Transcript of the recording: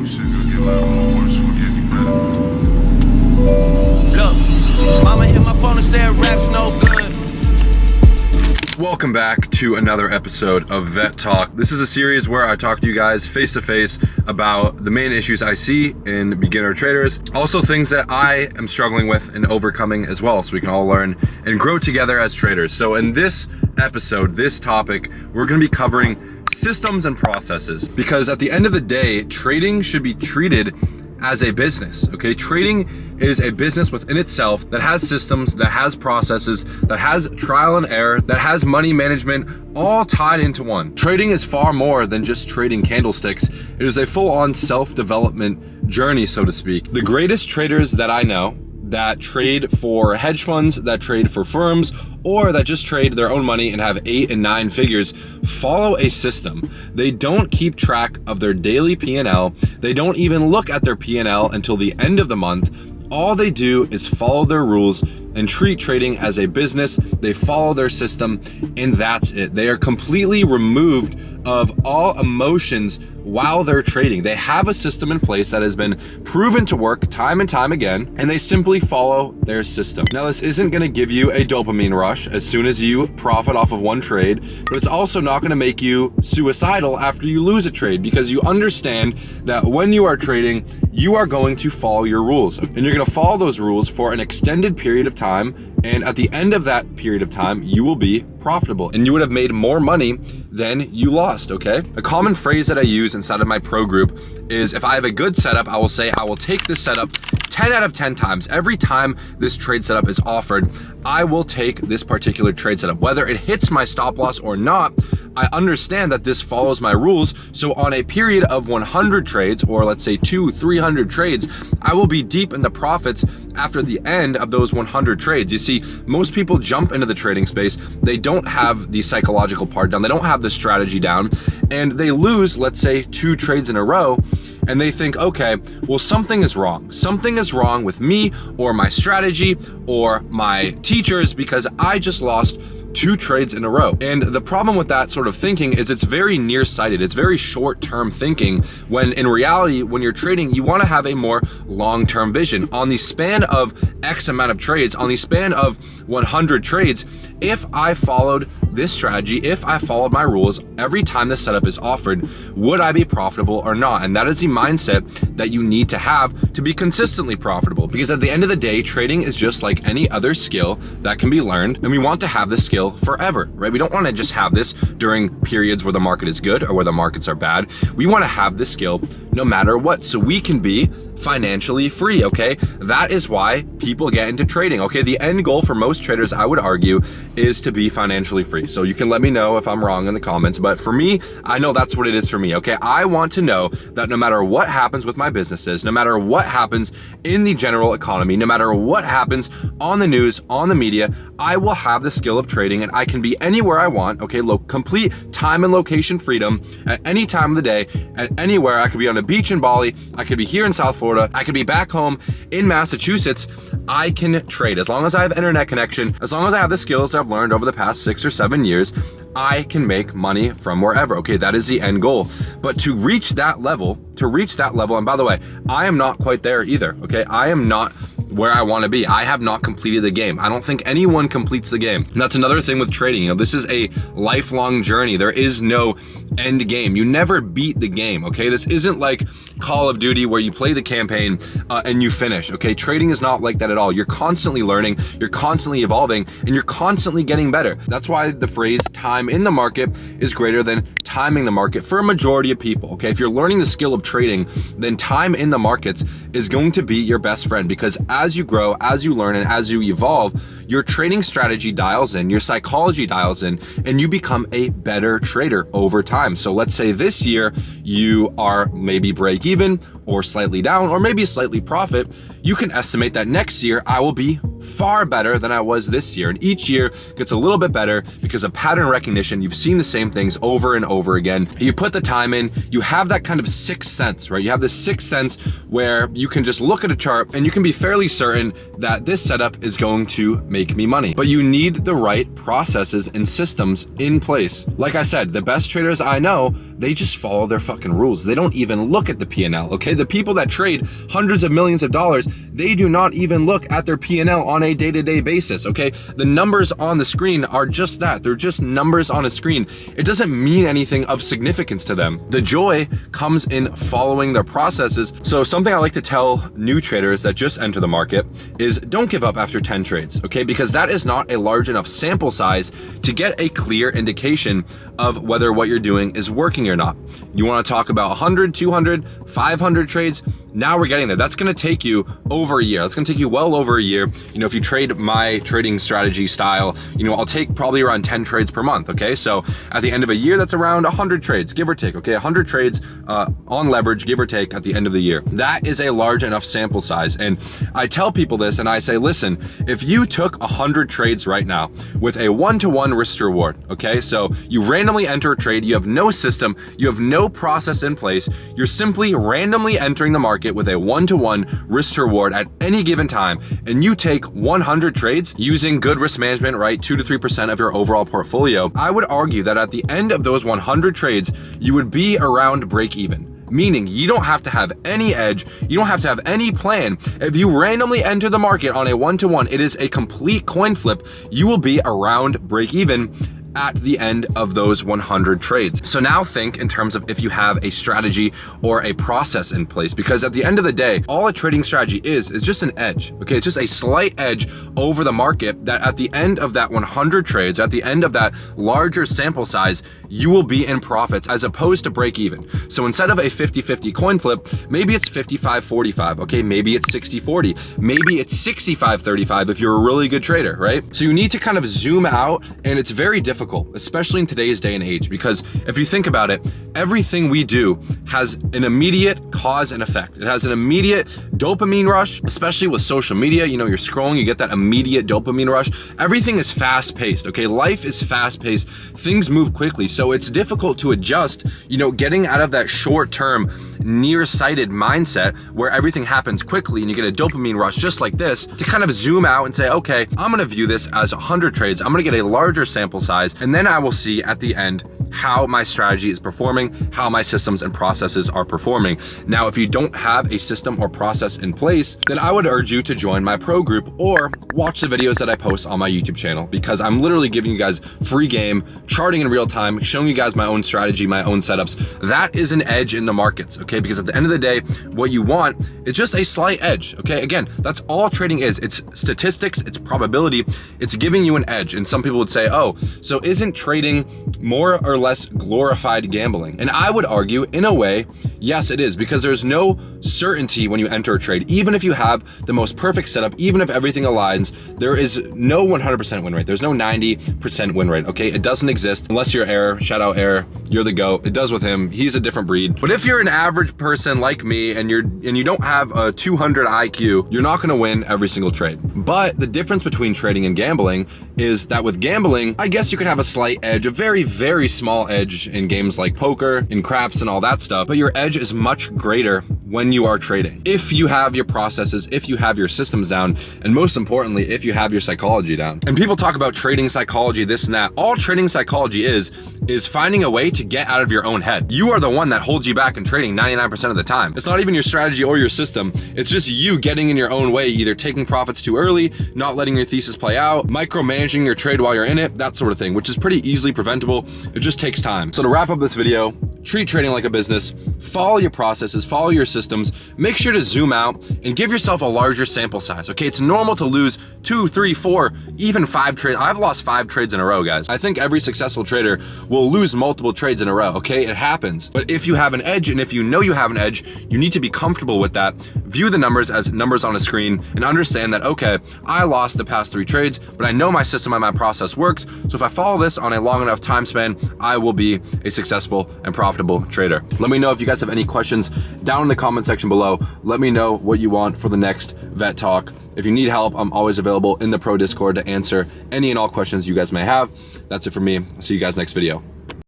shit gonna get like a little worse before getting better. Look, mama hit my phone and said rap's no good. Welcome back to another episode of Vette Talk. This is a series where I talk to you guys face to face about the main issues I see in beginner traders, also things that I am struggling with and overcoming as well, so we can all learn and grow together as traders. So in this episode, this topic, we're going to be covering systems and processes, because at the end of the day, trading should be treated as a business, okay? Trading is a business within itself that has systems, that has processes, that has trial and error, that has money management, all tied into one. Trading is far more than just trading candlesticks. It is a full-on self-development journey, so to speak. The greatest traders that I know that trade for hedge funds, that trade for firms, or that just trade their own money and have 8 and 9 figures follow a system. They don't keep track of their daily P&L. They don't even look at their P&L until the end of the month. All they do is follow their rules and treat trading as a business. They follow their system, and that's it. They are completely removed of all emotions while they're trading. They have a system in place that has been proven to work time and time again, and they simply follow their system. Now, this isn't gonna give you a dopamine rush as soon as you profit off of one trade, but it's also not gonna make you suicidal after you lose a trade, because you understand that when you are trading, you are going to follow your rules, and you're gonna follow those rules for an extended period of time, and at the end of that period of time, you will be profitable, and you would have made more money than you lost, okay? A common phrase that I use inside of my pro group is, if I have a good setup, I will say, I will take this setup 10 out of 10 times. Every time this trade setup is offered, I will take this particular trade setup. Whether it hits my stop loss or not, I understand that this follows my rules. So on a period of 100 trades, or let's say 200-300 trades, I will be deep in the profits after the end of those 100 trades. You see, most people jump into the trading space. They don't have the psychological part down. They don't have the strategy down, and they lose, let's say, 2 trades in a row, and they think, okay, well, something is wrong. Something is wrong with me or my strategy or my teachers, because I just lost 2 trades in a row. And the problem with that sort of thinking is it's very nearsighted. It's very short-term thinking, when in reality, when you're trading, you want to have a more long-term vision. On the span of X amount of trades, on the span of 100 trades, if I followed this strategy, if I followed my rules every time the setup is offered, would I be profitable or not? And that is the mindset that you need to have to be consistently profitable, because at the end of the day, trading is just like any other skill that can be learned, and we want to have this skill forever, right? We don't want to just have this during periods where the market is good or where the markets are bad. We want to have this skill no matter what, so we can be financially free, okay? That is why people get into trading, okay? The end goal for most traders, I would argue, is to be financially free. So you can let me know if I'm wrong in the comments, but for me, I know that's what it is for me, okay? I want to know that no matter what happens with my businesses, no matter what happens in the general economy, no matter what happens on the news, on the media, I will have the skill of trading, and I can be anywhere I want, okay? Complete time and location freedom at any time of the day, at anywhere. I could be on a beach in Bali, I could be here in South Florida, I could be back home in Massachusetts. I can trade. As long as I have internet connection, as long as I have the skills that I've learned over the past 6 or 7 years, I can make money from wherever, okay? That is the end goal. But to reach that level, and by the way, I am not quite there either, okay? I am not where I want to be. I have not completed the game. I don't think anyone completes the game. And that's another thing with trading. You know, this is a lifelong journey. There is no end game. You never beat the game, okay? This isn't like Call of Duty where you play the campaign and you finish, okay? Trading is not like that at all. You're constantly learning, you're constantly evolving, and you're constantly getting better. That's why the phrase time in the market is greater than timing the market for a majority of people, okay? If you're learning the skill of trading, then time in the markets is going to be your best friend, because as you grow, as you learn, and as you evolve, your trading strategy dials in, your psychology dials in, and you become a better trader over time. So let's say this year you are maybe break even or slightly down or maybe slightly profit. You can estimate that next year I will be far better than I was this year. And each year gets a little bit better because of pattern recognition. You've seen the same things over and over again. You put the time in, you have that kind of sixth sense, right? You have this sixth sense where you can just look at a chart and you can be fairly certain that this setup is going to make me money. But you need the right processes and systems in place. Like I said, the best traders I know, they just follow their fucking rules. They don't even look at the P&L, okay? The people that trade hundreds of millions of dollars, they do not even look at their P&L on a day-to-day basis, okay? The numbers on the screen are just that. They're just numbers on a screen. It doesn't mean anything of significance to them. The joy comes in following their processes. So something I like to tell new traders that just enter the market is don't give up after 10 trades, okay? Because that is not a large enough sample size to get a clear indication of whether what you're doing is working or not. You want to talk about 100, 200, 500 trades? Now we're getting there. That's going to take you over a year. That's going to take you well over a year. You know, if you trade my trading strategy style, you know, I'll take probably around 10 trades per month. Okay. So at the end of a year, that's around 100 trades, give or take. Okay. 100 trades on leverage, give or take at the end of the year. That is a large enough sample size. And I tell people this and I say, listen, if you took 100 trades right now with a 1-to-1 risk to reward, okay. So you randomly enter a trade. You have no system. You have no process in place. You're simply randomly entering the market with a 1-to-1 risk to reward at any given time, and you take 100 trades using good risk management, right? 2 to 3% of your overall portfolio. I would argue that at the end of those 100 trades, you would be around break even. Meaning you don't have to have any edge, you don't have to have any plan. If you randomly enter the market on a 1-to-1, it is a complete coin flip. You will be around break even at the end of those 100 trades. So now think in terms of if you have a strategy or a process in place, because at the end of the day, all a trading strategy is just an edge. Okay, it's just a slight edge over the market that at the end of that 100 trades, at the end of that larger sample size, you will be in profits as opposed to break even. So instead of a 50-50 coin flip, maybe it's 55-45, okay? Maybe it's 60-40, maybe it's 65-35 if you're a really good trader, right? So you need to kind of zoom out, and it's very difficult, especially in today's day and age, because if you think about it, everything we do has an immediate cause and effect. It has an immediate dopamine rush, especially with social media. You know, you're scrolling, you get that immediate dopamine rush. Everything is fast paced, okay? Life is fast paced, things move quickly. So it's difficult to adjust, you know, getting out of that short term, nearsighted mindset where everything happens quickly and you get a dopamine rush just like this, to kind of zoom out and say, okay, I'm gonna view this as 100 trades. I'm gonna get a larger sample size, and then I will see at the end how my strategy is performing, how my systems and processes are performing. Now, if you don't have a system or process in place, then I would urge you to join my pro group or watch the videos that I post on my YouTube channel, because I'm literally giving you guys free game, charting in real time, showing you guys my own strategy, my own setups. That is an edge in the markets, okay? Because at the end of the day, what you want is just a slight edge, okay? Again, that's all trading is. It's statistics, it's probability, it's giving you an edge. And some people would say, oh, so isn't trading more or less glorified gambling? And I would argue, in a way, yes, it is, because there's no certainty when you enter a trade. Even if you have the most perfect setup, even if everything aligns, there is no 100% win rate. There's no 90% win rate, okay? It doesn't exist unless you're Air, shout out Air, you're the GOAT. It does with him, he's a different breed. But if you're an average person like me and you don't have a 200 IQ, you're not gonna win every single trade. But the difference between trading and gambling is that with gambling, I guess you could have a slight edge, a very, very small edge in games like poker, in craps and all that stuff, but your edge is much greater when you are trading. If you have your processes, if you have your systems down, and most importantly, if you have your psychology down. And people talk about trading psychology, this and that. All trading psychology is finding a way to get out of your own head. You are the one that holds you back in trading 99% of the time. It's not even your strategy or your system. It's just you getting in your own way, either taking profits too early, not letting your thesis play out, micromanaging your trade while you're in it, that sort of thing, which is pretty easily preventable. It just takes time. So to wrap up this video, treat trading like a business, follow your processes, follow your systems, make sure to zoom out and give yourself a larger sample size, okay? It's normal to lose 2, 3, 4, even 5 trades. I've lost 5 trades in a row, guys. I think every successful trader will lose multiple trades in a row, okay? It happens. But if you have an edge, and if you know you have an edge, you need to be comfortable with that. View the numbers as numbers on a screen and understand that, okay, I lost the past 3 trades, but I know my system and my process works. So if I follow this on a long enough time span, I will be a successful and profitable trader. Let me know if you guys have any questions down in the comment section below. Let me know what you want for the next Vet Talk. If you need help, I'm always available in the Pro Discord to answer any and all questions you guys may have. That's it for me. I'll see you guys next video.